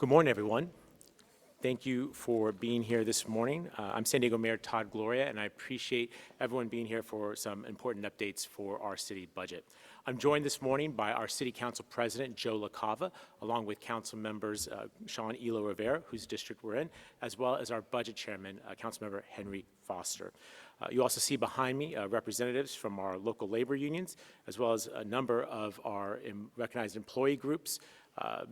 Good morning, everyone. Thank you for being here this morning. I'm Diego Mayor Todd Gloria, and I appreciate everyone being here for some important updates for our city budget. I'm joined this morning by our City Council President, Joe LaCava, along with Council members Sean Elo Rivera, whose district we're in, as well as our Budget Chairman, Councilmember Henry Foster. You also see behind me representatives from our local labor unions, as well as a number of our recognized employee groups,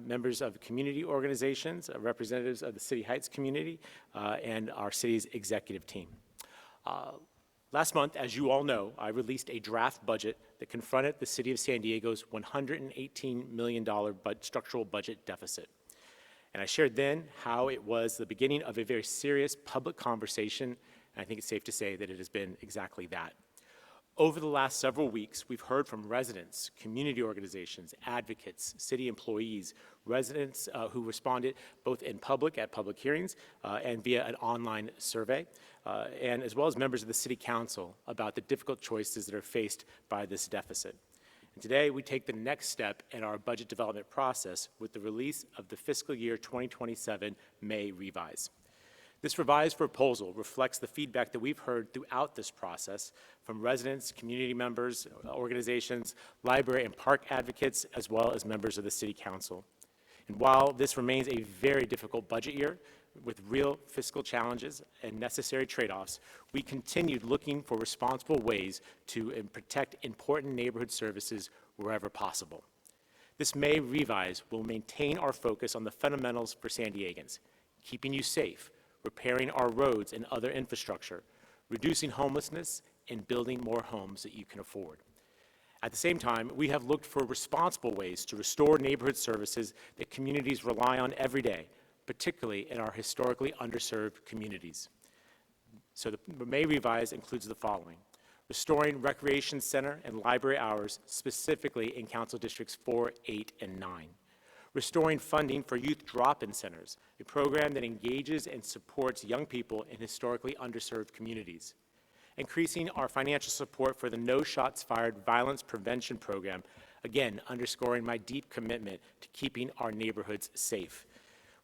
members of community organizations, representatives of the City Heights community, and our city's executive team. Last month, as you all know, I released a draft budget that confronted the City of San Diego's $118 million structural budget deficit. And I shared then how it was the beginning of a very serious public conversation, and I think it's safe to say that it has been exactly that. Over the last several weeks, we've heard from residents, community organizations, advocates, city employees, residents who responded both in public at public hearings and via an online survey, and as well as members of the City Council about the difficult choices that are faced by this deficit. And today, we take the next step in our budget development process with the release of the Fiscal Year 2027 May revise. This revised proposal reflects the feedback that we've heard throughout this process from residents, community members, organizations, library and park advocates, as well as members of the City Council. And while this remains a very difficult budget year with real fiscal challenges and necessary trade-offs, we continued looking for responsible ways to protect important neighborhood services wherever possible. This May revise will maintain our focus on the fundamentals for San Diegans, keeping you safe, repairing our roads and other infrastructure, reducing homelessness, and building more homes that you can afford. At the same time, we have looked for responsible ways to restore neighborhood services that communities rely on every day, particularly in our historically underserved communities. So the May revise includes the following: restoring recreation center and library hours, specifically in Council Districts 4, 8, and 9. Restoring funding for youth drop-in centers, a program that engages and supports young people in historically underserved communities. Increasing our financial support for the No Shots Fired Violence Prevention Program, again, underscoring my deep commitment to keeping our neighborhoods safe.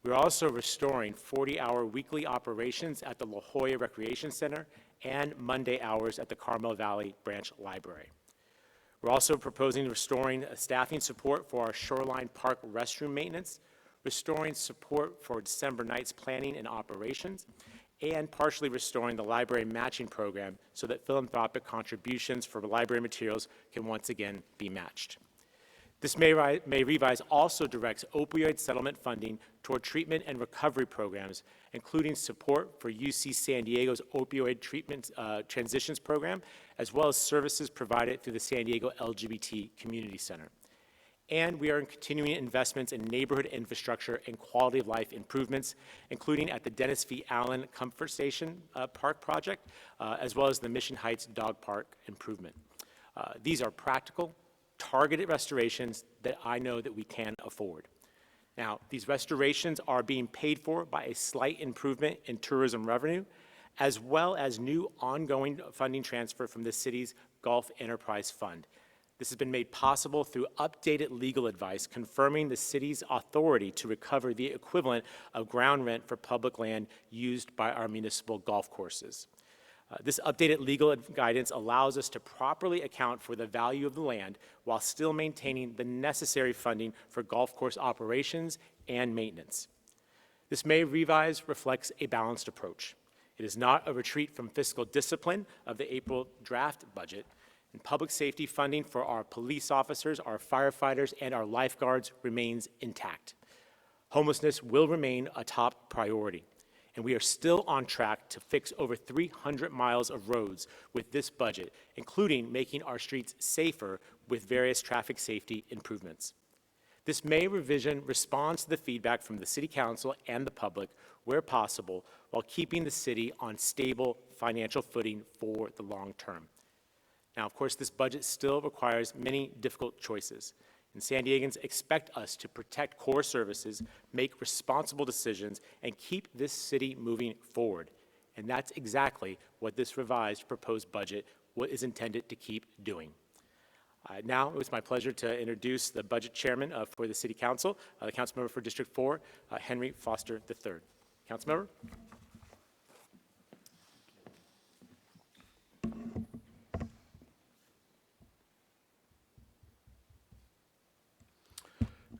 We're also restoring 40-hour weekly operations at the La Jolla Recreation Center and Monday hours at the Carmel Valley Branch Library. We're also proposing restoring staffing support for our Shoreline Park restroom maintenance, restoring support for December nights planning and operations, and partially restoring the library matching program so that philanthropic contributions for library materials can once again be matched. This May revise also directs opioid settlement funding toward treatment and recovery programs, including support for UC San Diego's opioid treatment transitions program, as well as services provided through the San Diego LGBT Community Center. And we are continuing investments in neighborhood infrastructure and quality of life improvements, including at the Dennis V. Allen Comfort Station Park project, as well as the Mission Heights Dog Park improvement. These are practical, targeted restorations that I know that we can afford. Now, these restorations are being paid for by a slight improvement in tourism revenue, as well as new ongoing funding transfer from the city's Gulf Enterprise Fund. This has been made possible through updated legal advice confirming the city's authority to recover the equivalent of ground rent for public land used by our municipal golf courses. This updated legal guidance allows us to properly account for the value of the land while still maintaining the necessary funding for golf course operations and maintenance. This May revise reflects a balanced approach. It is not a retreat from fiscal discipline of the April draft budget, and public safety funding for our police officers, our firefighters, and our lifeguards remains intact. Homelessness will remain a top priority. And we are still on track to fix over 300 miles of roads with this budget, including making our streets safer with various traffic safety improvements. This May revision responds to the feedback from the City Council and the public where possible, while keeping the city on stable financial footing for the long term. Now, of course, this budget still requires many difficult choices. And San Diegans expect us to protect core services, make responsible decisions, and keep this city moving forward. And that's exactly what this revised proposed budget is intended to keep doing. Now, it's my pleasure to introduce the budget chairman for the City Council, the council member for District 4, Henry Foster III. Council member.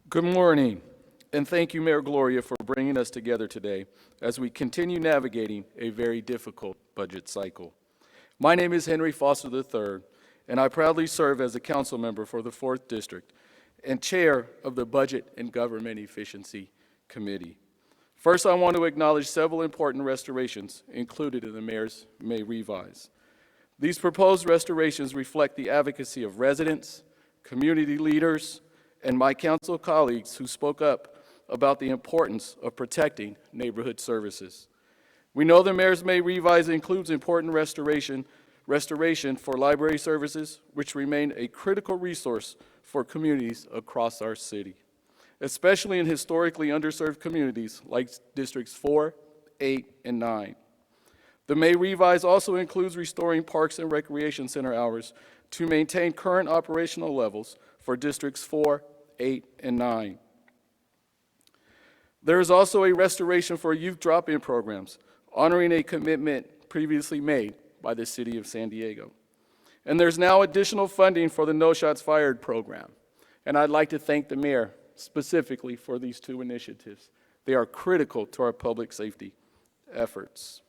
Good morning, and thank you, Mayor Gloria, for bringing us together today as we continue navigating a very difficult budget cycle. My name is Henry Foster III, and I proudly serve as a council member for the 4th District and chair of the Budget and Government Efficiency Committee. First, I want to acknowledge several important restorations included in the Mayor's May Revise. These proposed restorations reflect the advocacy of residents, community leaders, and my council colleagues who spoke up about the importance of protecting neighborhood services. We know the Mayor's May Revise includes important restoration for library services, which remain a critical resource for communities across our city, especially in historically underserved communities like Districts 4, 8, and 9. The May Revise also includes restoring parks and recreation center hours to maintain current operational levels for Districts 4, 8, and 9. There is also a restoration for youth drop-in programs, honoring a commitment previously made by the City of San Diego. And there's now additional funding for the No Shots Fired program. And I'd like to thank the Mayor specifically for these two initiatives. They are critical to our public safety efforts.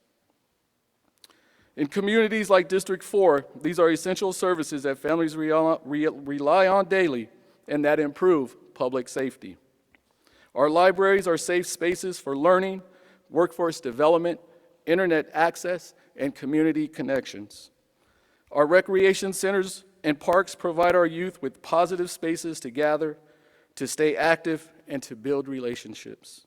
In communities like District 4, these are essential services that families rely on daily and that improve public safety. Our libraries are safe spaces for learning, workforce development, internet access, and community connections. Our recreation centers and parks provide our youth with positive spaces to gather, to stay active, and to build relationships.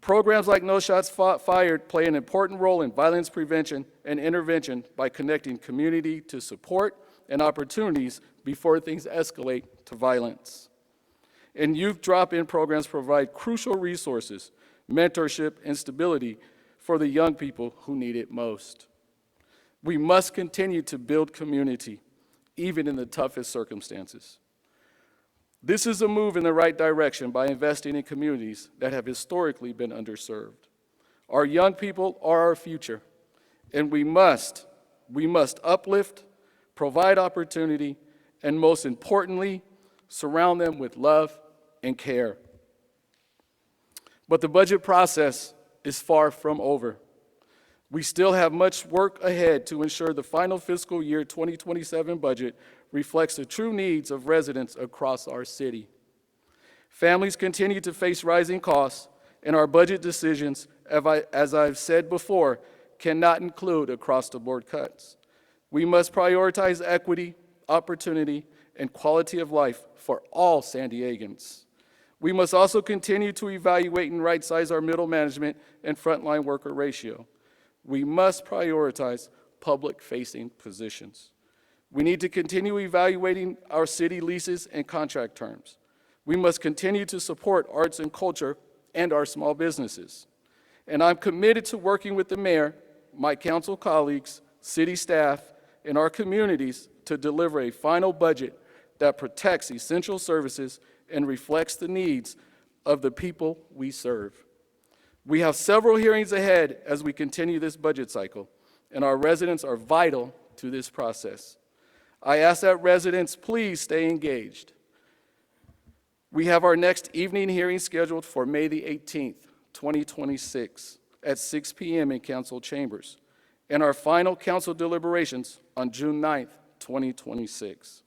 Programs like No Shots Fired play an important role in violence prevention and intervention by connecting community to support and opportunities before things escalate to violence. And youth drop-in programs provide crucial resources, mentorship, and stability for the young people who need it most. We must continue to build community, even in the toughest circumstances. This is a move in the right direction by investing in communities that have historically been underserved. Our young people are our future, and we must uplift, provide opportunity, and most importantly, surround them with love and care. But the budget process is far from over. We still have much work ahead to ensure the final fiscal year 2027 budget reflects the true needs of residents across our city. Families continue to face rising costs, and our budget decisions, as I've said before, cannot include across-the-board cuts. We must prioritize equity, opportunity, and quality of life for all San Diegans. We must also continue to evaluate and right-size our middle management and frontline worker ratio. We must prioritize public-facing positions. We need to continue evaluating our city leases and contract terms. We must continue to support arts and culture and our small businesses. And I'm committed to working with the mayor, my council colleagues, city staff, and our communities to deliver a final budget that protects essential services and reflects the needs of the people we serve. We have several hearings ahead as we continue this budget cycle, and our residents are vital to this process. I ask that residents please stay engaged. We have our next evening hearing scheduled for May the 18th, 2026 at 6 p.m. in council chambers, and our final council deliberations on June 9th, 2026.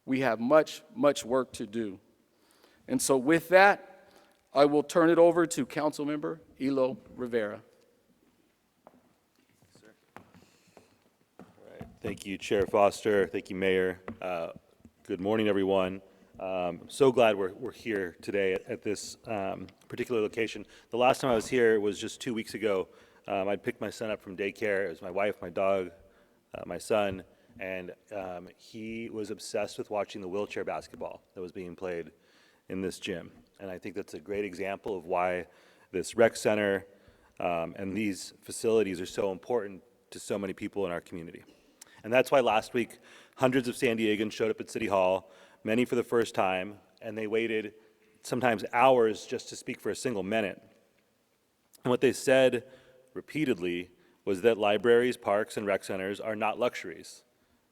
We have much, much work to do. And so with that, I will turn it over to Councilmember Elo Rivera. All right. Thank you, Chair Foster. Thank you, Mayor. Good morning, everyone. I'm so glad we're here today at this particular location. The last time I was here was just 2 weeks ago. I'd picked my son up from daycare. It was my wife, my dog, my son, and he was obsessed with watching the wheelchair basketball that was being played in this gym. And I think that's a great example of why this rec center and these facilities are so important to so many people in our community. And that's why last week Hundreds of San Diegans showed up at City Hall, many for the first time, and they waited sometimes hours just to speak for a single minute. And what they said repeatedly was that libraries, parks, and rec centers are not luxuries.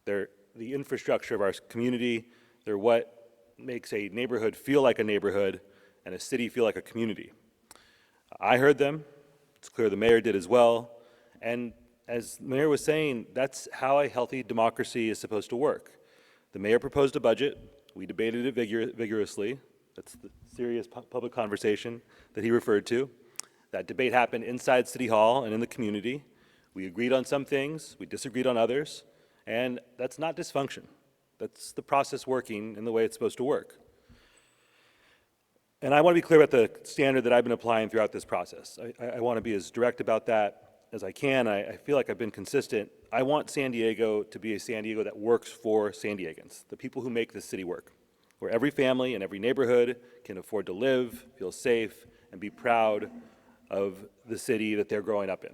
They're the infrastructure of our community. They're what makes a neighborhood feel like a neighborhood and a city feel like a community. I heard them. It's clear the mayor did as well. And as the mayor was saying, that's how a healthy democracy is supposed to work. The mayor proposed a budget. We debated it vigorously. That's the serious public conversation that he referred to. That debate happened inside City Hall and in the community. We agreed on some things, we disagreed on others, and that's not dysfunction. That's the process working in the way it's supposed to work. And I want to be clear about the standard that I've been applying throughout this process. I want to be as direct about that as I can. I feel like I've been consistent. I want San Diego to be a San Diego that works for San Diegans, the people who make this city work, where every family and every neighborhood can afford to live, feel safe, and be proud of the city that they're growing up in.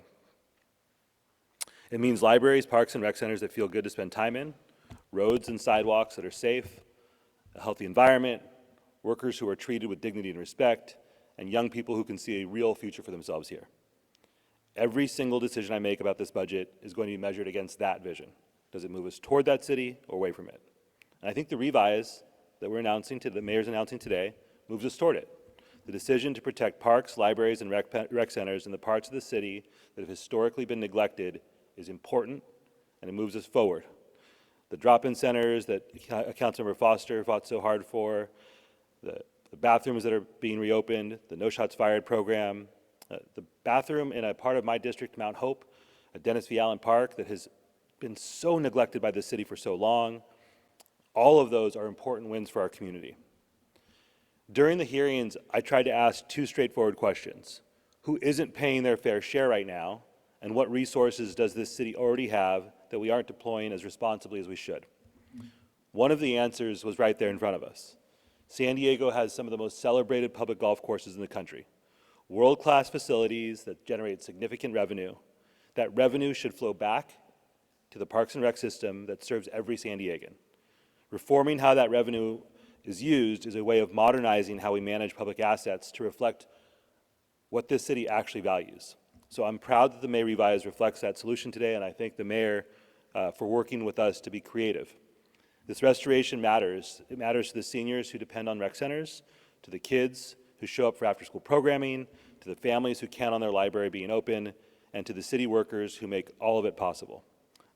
It means libraries, parks, and rec centers that feel good to spend time in, roads and sidewalks that are safe, a healthy environment, workers who are treated with dignity and respect, and young people who can see a real future for themselves here. Every single decision I make about this budget is going to be measured against that vision. Does it move us toward that city or away from it? And I think the revise that the mayor's announcing today moves us toward it. The decision to protect parks, libraries, and rec centers in the parts of the city that have historically been neglected is important, and it moves us forward. The drop-in centers that Councilmember Foster fought so hard for, the bathrooms that are being reopened, the No Shots Fired program, the bathroom in a part of my district, Mount Hope, at Dennis V. Allen Park, that has been so neglected by the city for so long. All of those are important wins for our community. During the hearings, I tried to ask two straightforward questions. Who isn't paying their fair share right now, and what resources does this city already have that we aren't deploying as responsibly as we should? One of the answers was right there in front of us. San Diego has some of the most celebrated public golf courses in the country. World-class facilities that generate significant revenue. That revenue should flow back to the Parks and Rec system that serves every San Diegan. Reforming how that revenue is used is a way of modernizing how we manage public assets to reflect what this city actually values. So I'm proud that the May Revise reflects that solution today, and I thank the mayor for working with us to be creative. This restoration matters. It matters to the seniors who depend on rec centers, to the kids who show up for after-school programming, to the families who count on their library being open, and to the city workers who make all of it possible.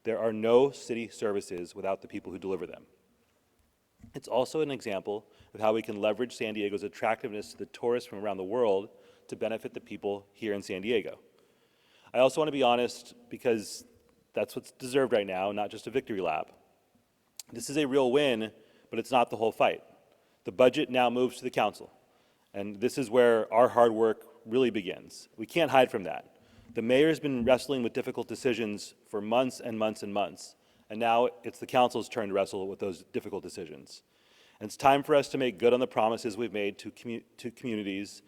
There are no city services without the people who deliver them. It's also an example of how we can leverage San Diego's attractiveness to the tourists from around the world to benefit the people here in San Diego. I also want to be honest, because that's what's deserved right now, not just a victory lap. This is a real win, but it's not the whole fight. The budget now moves to the council, and this is where our hard work really begins. We can't hide from that. The mayor's been wrestling with difficult decisions for months and months and months, and now it's the council's turn to wrestle with those difficult decisions. And it's time for us to make good on the promises we've made to communities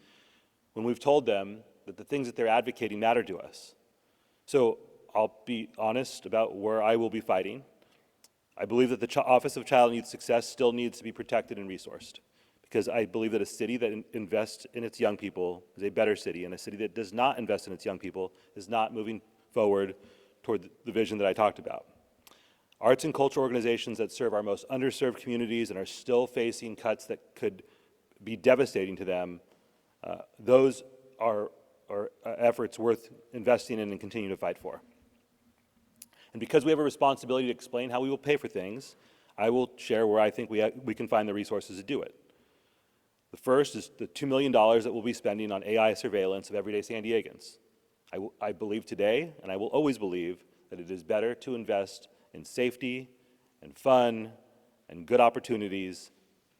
when we've told them that the things that they're advocating matter to us. So I'll be honest about where I will be fighting. I believe that the Office of Child and Youth Success still needs to be protected and resourced, because I believe that a city that invests in its young people is a better city, and a city that does not invest in its young people is not moving forward toward the vision that I talked about. Arts and cultural organizations that serve our most underserved communities and are still facing cuts that could be devastating to them, those are efforts worth investing in and continuing to fight for. And because we have a responsibility to explain how we will pay for things, I will share where I think we can find the resources to do it. The first is the $2 million that we'll be spending on AI surveillance of everyday San Diegans. I believe today, and I will always believe, that it is better to invest in safety and fun and good opportunities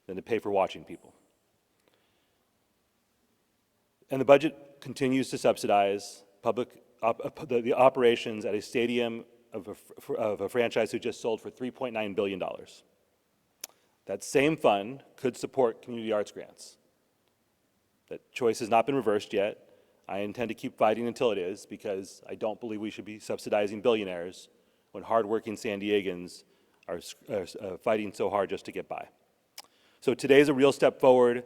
than to pay for watching people. And the budget continues to subsidize the operations at a stadium of a franchise who just sold for $3.9 billion. That same fund could support community arts grants. That choice has not been reversed yet. I intend to keep fighting until it is, because I don't believe we should be subsidizing billionaires when hardworking San Diegans are fighting so hard just to get by. So today is a real step forward.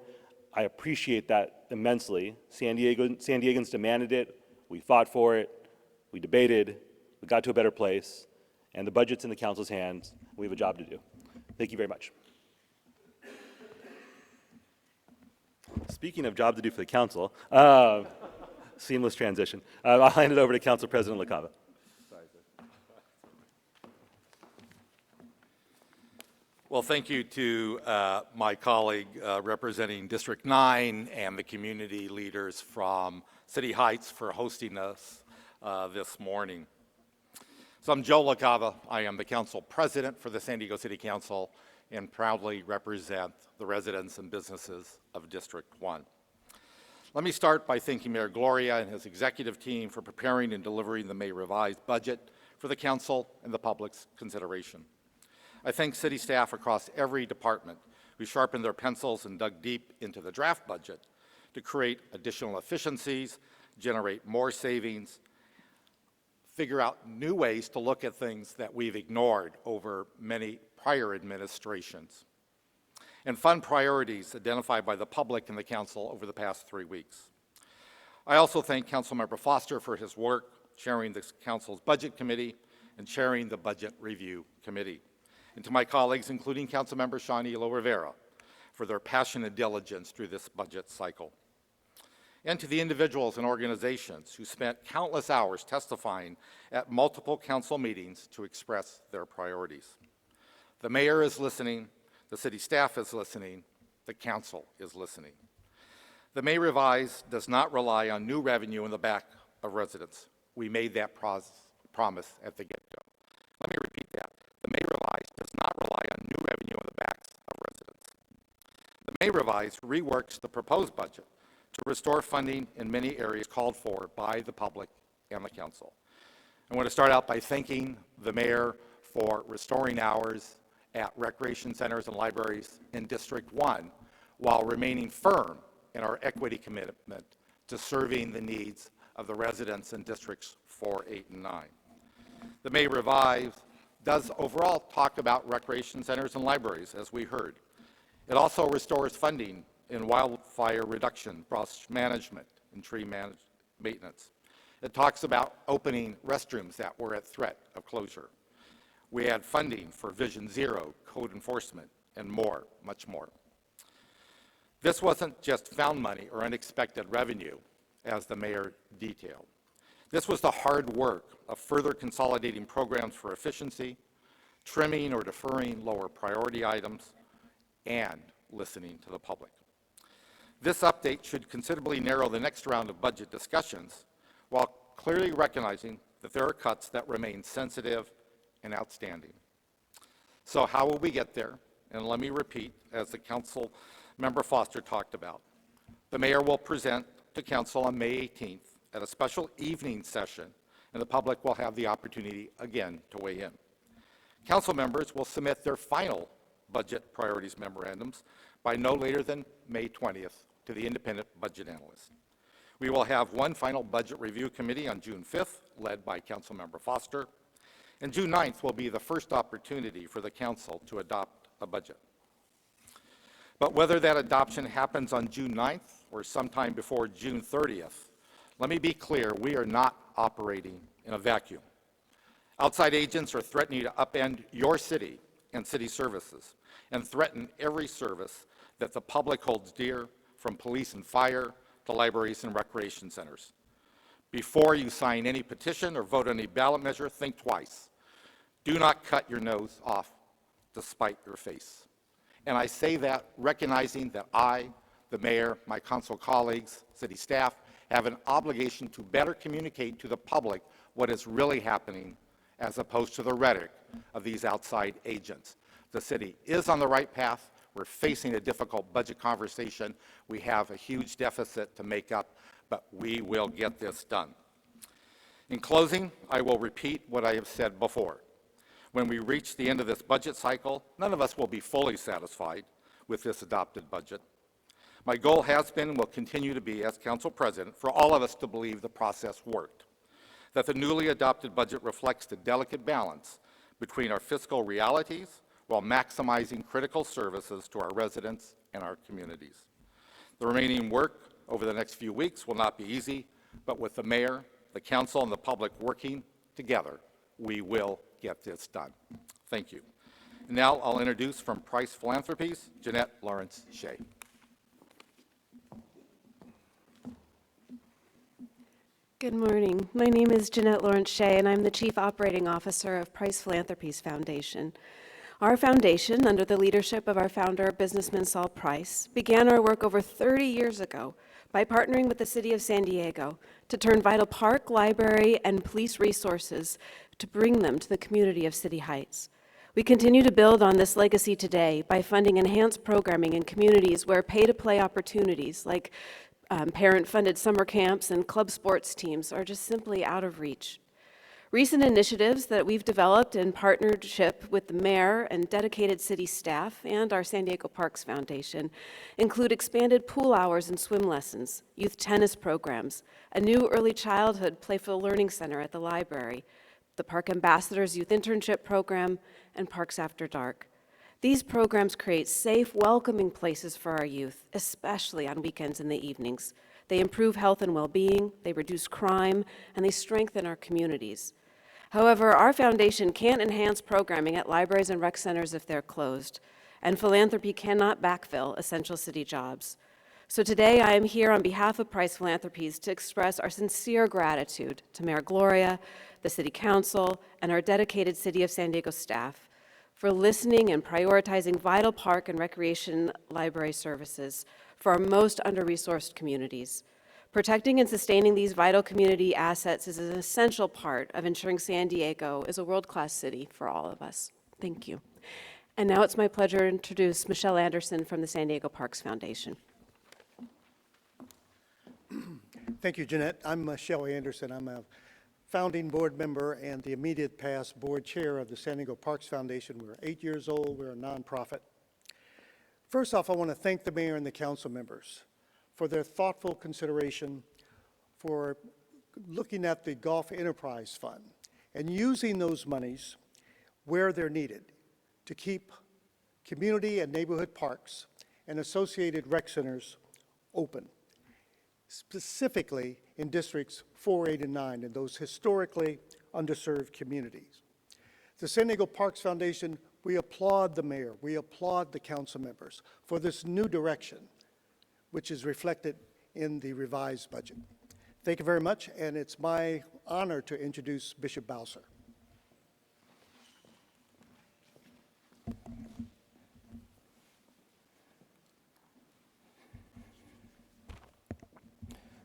I appreciate that immensely. San Diegans demanded it. We fought for it. We debated. We got to a better place. And the budget's in the council's hands. We have a job to do. Thank you very much. Speaking of job to do for the council, seamless transition. I'll hand it over to Council President LaCava. Well, thank you to my colleague representing District 9 and the community leaders from City Heights for hosting us this morning. So I'm Joe LaCava. I am the council president for the San Diego City Council and proudly represent the residents and businesses of District 1. Let me start by thanking Mayor Gloria and his executive team for preparing and delivering the May revised budget for the council and the public's consideration. I thank city staff across every department who sharpened their pencils and dug deep into the draft budget to create additional efficiencies, generate more savings, figure out new ways to look at things that we've ignored over many prior administrations, and fund priorities identified by the public and the council over the past 3 weeks. I also thank Councilmember Foster for his work chairing the council's budget committee and chairing the budget review committee, and to my colleagues, including Councilmember Sean Elo Rivera, for their passion and diligence through this budget cycle, and to the individuals and organizations who spent countless hours testifying at multiple council meetings to express their priorities. The mayor is listening, the city staff is listening, the council is listening. The May Revise does not rely on new revenue in the back of residents. We made that promise at the get-go. Let me repeat that. The May Revise does not rely on new revenue in the backs of residents. The May Revise reworks the proposed budget to restore funding in many areas called for by the public and the council. I want to start out by thanking the mayor for restoring hours at recreation centers and libraries in District 1 while remaining firm in our equity commitment to serving the needs of the residents in Districts 4, 8, and 9. The May Revise does overall talk about recreation centers and libraries, as we heard. It also restores funding in wildfire reduction, brush management, and tree maintenance. It talks about opening restrooms that were at threat of closure. We add funding for Vision Zero, code enforcement, and more, much more. This wasn't just found money or unexpected revenue, as the mayor detailed. This was the hard work of further consolidating programs for efficiency, trimming or deferring lower priority items, and listening to the public. This update should considerably narrow the next round of budget discussions while clearly recognizing that there are cuts that remain sensitive and outstanding. So how will we get there? And let me repeat, as the council member Foster talked about, the mayor will present to council on May 18th at a special evening session, and the public will have the opportunity again to weigh in. Council members will submit their final budget priorities memorandums by no later than May 20th to the independent budget analyst. We will have one final budget review committee on June 5th, led by Councilmember Foster, and June 9th will be the first opportunity for the council to adopt a budget. But whether that adoption happens on June 9th or sometime before June 30th, let me be clear, we are not operating in a vacuum. Outside agents are threatening to upend your city and city services and threaten every service that the public holds dear, from police and fire to libraries and recreation centers. Before you sign any petition or vote on any ballot measure, think twice. Do not cut your nose off to spite your face. And I say that recognizing that I, the mayor, my council colleagues, city staff, have an obligation to better communicate to the public what is really happening as opposed to the rhetoric of these outside agents. The city is on the right path. We're facing a difficult budget conversation. We have a huge deficit to make up, but we will get this done. In closing, I will repeat what I have said before. When we reach the end of this budget cycle, none of us will be fully satisfied with this adopted budget. My goal has been and will continue to be, as council president, for all of us to believe the process worked, that the newly adopted budget reflects the delicate balance between our fiscal realities while maximizing critical services to our residents and our communities. The remaining work over the next few weeks will not be easy, but with the mayor, the council, and the public working together, we will get this done. Thank you. And now I'll introduce from Price Philanthropies, Jeanette Lawrence Shea. Good morning. My name is Jeanette Lawrence Shea, and I'm the Chief Operating Officer of Price Philanthropies Foundation. Our foundation, under the leadership of our founder, businessman Saul Price, began our work over 30 years ago by partnering with the City of San Diego to turn vital park, library, and police resources to bring them to the community of City Heights. We continue to build on this legacy today by funding enhanced programming in communities where pay-to-play opportunities like parent-funded summer camps and club sports teams are just simply out of reach. Recent initiatives that we've developed in partnership with the mayor and dedicated city staff and our San Diego Parks Foundation include expanded pool hours and swim lessons, youth tennis programs, a new early childhood playful learning center at the library, the Park Ambassadors Youth Internship Program, and Parks After Dark. These programs create safe, welcoming places for our youth, especially on weekends and the evenings. They improve health and well-being, they reduce crime, and they strengthen our communities. However, our foundation can't enhance programming at libraries and rec centers if they're closed, and philanthropy cannot backfill essential city jobs. So today I am here on behalf of Price Philanthropies to express our sincere gratitude to Mayor Gloria, the City Council, and our dedicated City of San Diego staff for listening and prioritizing vital park and recreation library services for our most under-resourced communities. Protecting and sustaining these vital community assets is an essential part of ensuring San Diego is a world-class city for all of us. Thank you. And now it's my pleasure to introduce Michelle Anderson from the San Diego Parks Foundation. Thank you, Jeanette. I'm Michelle Anderson. I'm a founding board member and the immediate past board chair of the San Diego Parks Foundation. We're 8 years old. We're a nonprofit. First off, I want to thank the mayor and the council members for their thoughtful consideration for looking at the Golf Enterprise Fund and using those monies where they're needed to keep community and neighborhood parks and associated rec centers open, specifically in districts 4, 8, and 9, in those historically underserved communities. The San Diego Parks Foundation, we applaud the mayor, we applaud the council members for this new direction, which is reflected in the revised budget. Thank you very much, and it's my honor to introduce Bishop Bowser.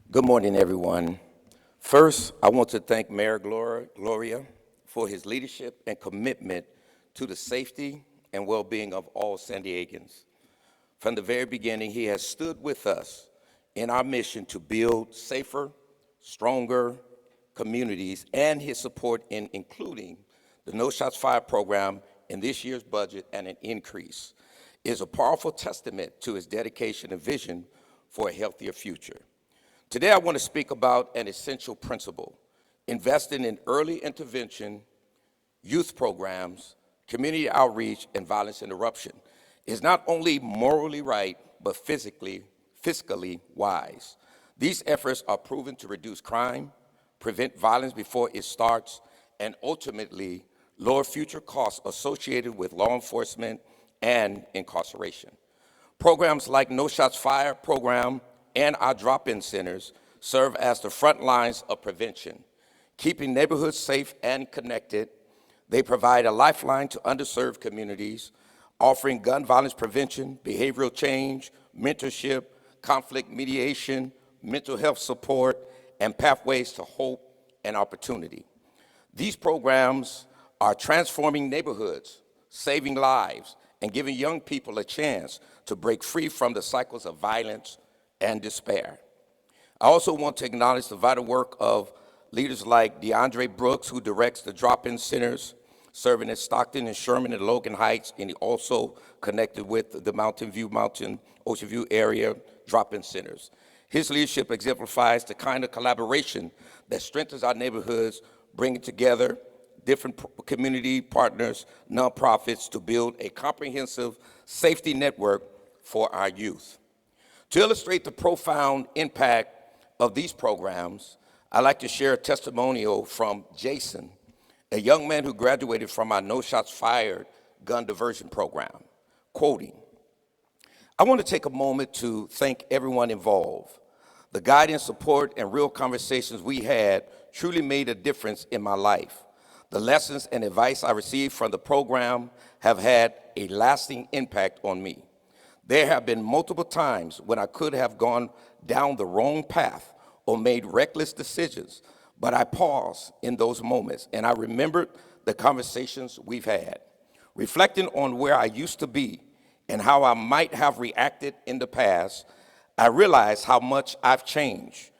Good morning, everyone. First, I want to thank Mayor Gloria for his leadership and commitment to the safety and well-being of all San Diegans. From the very beginning, he has stood with us in our mission to build safer, stronger communities, and his support in including the No Shots Fired program in this year's budget and an increase is a powerful testament to his dedication and vision for a healthier future. Today, I want to speak about an essential principle: investing in early intervention, youth programs, community outreach, and violence interruption is not only morally right, but fiscally wise. These efforts are proven to reduce crime, prevent violence before it starts, and ultimately lower future costs associated with law enforcement and incarceration. Programs like No Shots Fired program and our drop-in centers serve as the front lines of prevention, keeping neighborhoods safe and connected. They provide a lifeline to underserved communities, offering gun violence prevention, behavioral change, mentorship, conflict mediation, mental health support, and pathways to hope and opportunity. These programs are transforming neighborhoods, saving lives, and giving young people a chance to break free from the cycles of violence and despair. I also want to acknowledge the vital work of leaders like DeAndre Brooks, who directs the drop-in centers, serving at Stockton and Sherman and Logan Heights, and he also connected with the Ocean View area drop-in centers. His leadership exemplifies the kind of collaboration that strengthens our neighborhoods, bringing together different community partners, nonprofits to build a comprehensive safety network for our youth. To illustrate the profound impact of these programs, I'd like to share a testimonial from Jason, a young man who graduated from our No Shots Fired gun diversion program. Quoting, "I want to take a moment to thank everyone involved. The guidance, support, and real conversations we had truly made a difference in my life. The lessons and advice I received from the program have had a lasting impact on me. There have been multiple times when I could have gone down the wrong path or made reckless decisions, but I paused in those moments and I remembered the conversations we've had. Reflecting on where I used to be and how I might have reacted in the past, I realized how much I've changed.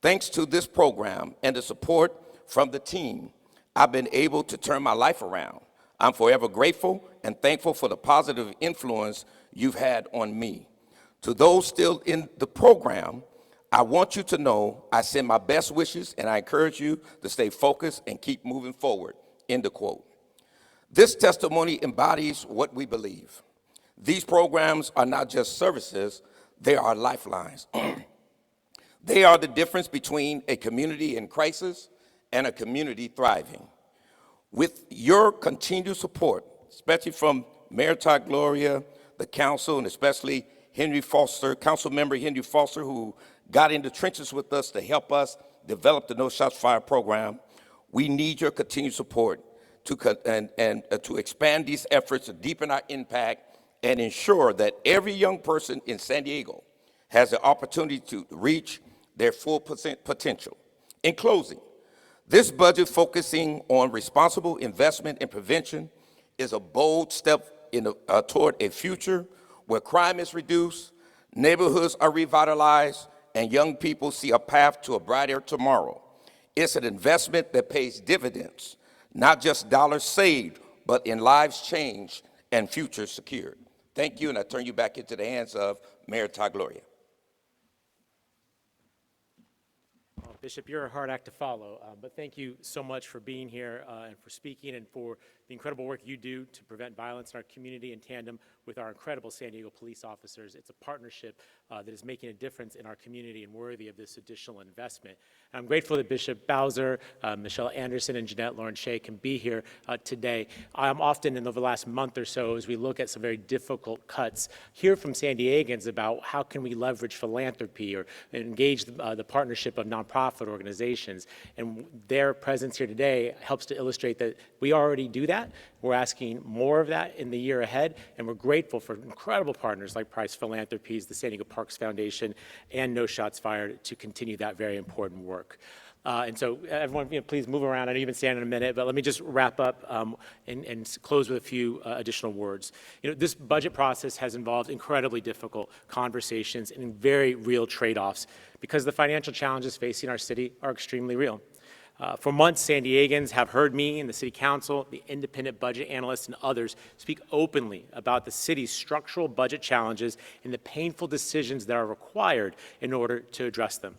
Thanks to this program and the support from the team, I've been able to turn my life around. I'm forever grateful and thankful for the positive influence you've had on me. To those still in the program, I want you to know I send my best wishes and I encourage you to stay focused and keep moving forward." End of quote. This testimony embodies what we believe. These programs are not just services, they are lifelines. They are the difference between a community in crisis and a community thriving. With your continued support, especially from Mayor Todd Gloria, the council, and especially Henry Foster, council member Henry Foster, who got in the trenches with us to help us develop the No Shots Fired program, we need your continued support to expand these efforts, to deepen our impact, and ensure that every young person in San Diego has the opportunity to reach their full potential. In closing, this budget focusing on responsible investment and prevention is a bold step toward a future where crime is reduced, neighborhoods are revitalized, and young people see a path to a brighter tomorrow. It's an investment that pays dividends, not just dollars saved, but in lives changed and futures secured. Thank you, and I turn you back into the hands of Mayor Todd Gloria. Well, Bishop, you're a hard act to follow, but thank you so much for being here and for speaking and for the incredible work you do to prevent violence in our community in tandem with our incredible San Diego police officers. It's a partnership that is making a difference in our community and worthy of this additional investment. And I'm grateful that Bishop Bowser, Michelle Anderson, and Jeanette Lawrence Shea can be here today. I'm often, over the last month or so, as we look at some very difficult cuts, hear from San Diegans about how can we leverage philanthropy or engage the partnership of nonprofit organizations. And their presence here today helps to illustrate that we already do that. We're asking more of that in the year ahead, and we're grateful for incredible partners like Price Philanthropies, the San Diego Parks Foundation, and No Shots Fired to continue that very important work. And so everyone, please move around. I know you've been standing a minute, but let me just wrap up and close with a few additional words. This budget process has involved incredibly difficult conversations and very real trade-offs because the financial challenges facing our city are extremely real. For months, San Diegans have heard me and the City Council, the independent budget analysts, and others speak openly about the city's structural budget challenges and the painful decisions that are required in order to address them.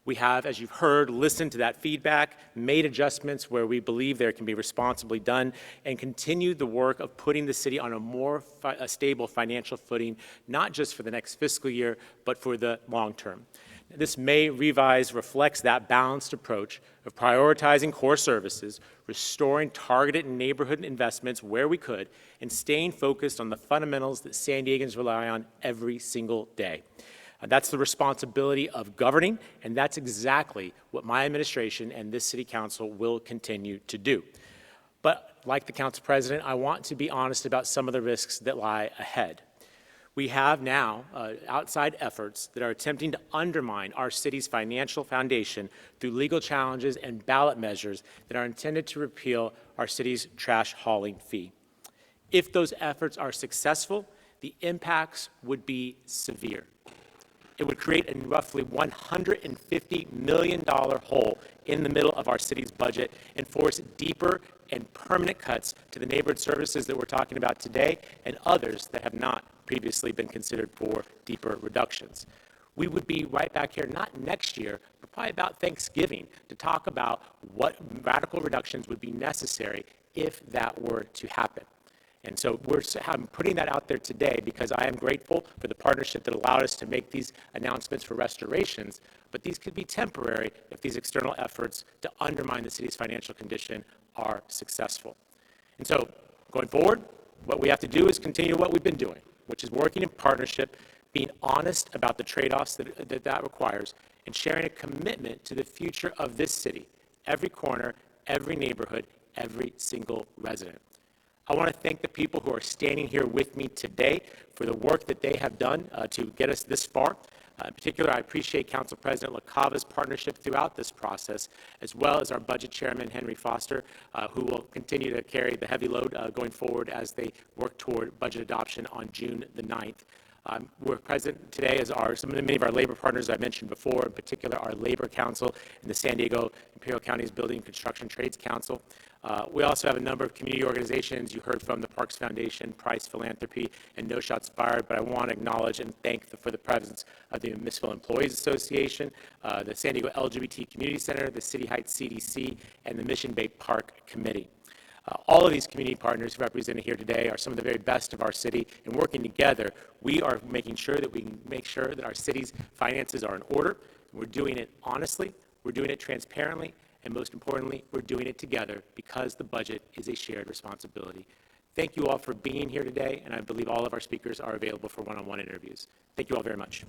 We have, as you've heard, listened to that feedback, made adjustments where we believe there can be responsibly done, and continued the work of putting the city on a more stable financial footing, not just for the next fiscal year, but for the long term. This May revise reflects that balanced approach of prioritizing core services, restoring targeted neighborhood investments where we could, and staying focused on the fundamentals that San Diegans rely on every single day. That's the responsibility of governing, and that's exactly what my administration and this City Council will continue to do. But like the Council President, I want to be honest about some of the risks that lie ahead. We have now outside efforts that are attempting to undermine our city's financial foundation through legal challenges and ballot measures that are intended to repeal our city's trash hauling fee. If those efforts are successful, the impacts would be severe. It would create a roughly $150 million hole in the middle of our city's budget and force deeper and permanent cuts to the neighborhood services that we're talking about today and others that have not previously been considered for deeper reductions. we would be right back here, not next year, but probably about Thanksgiving, to talk about what radical reductions would be necessary if that were to happen. And so I'm putting that out there today because I am grateful for the partnership that allowed us to make these announcements for restorations, but these could be temporary if these external efforts to undermine the city's financial condition are successful. And so going forward, what we have to do is continue what we've been doing, which is working in partnership, being honest about the trade-offs that requires, and sharing a commitment to the future of this city, every corner, every neighborhood, every single resident. I want to thank the people who are standing here with me today for the work that they have done to get us this far. In particular, I appreciate Council President LaCava's partnership throughout this process, as well as our Budget Chairman, Henry Foster, who will continue to carry the heavy load going forward as they work toward budget adoption on June the 9th. We're present today as many of our labor partners I mentioned before, in particular our Labor Council and the San Diego Imperial County's Building and Construction Trades Council. We also have a number of community organizations. You heard from the Parks Foundation, Price Philanthropy, and No Shots Fired, but I want to acknowledge and thank for the presence of the Municipal Employees Association, the San Diego LGBT Community Center, the City Heights CDC, and the Mission Bay Park Committee. All of these community partners represented here today are some of the very best of our city, and working together, we are making sure that we can make sure that our city's finances are in order. We're doing it honestly, we're doing it transparently, and most importantly, we're doing it together because the budget is a shared responsibility. Thank you all for being here today, and I believe all of our speakers are available for one-on-one interviews. Thank you all very much.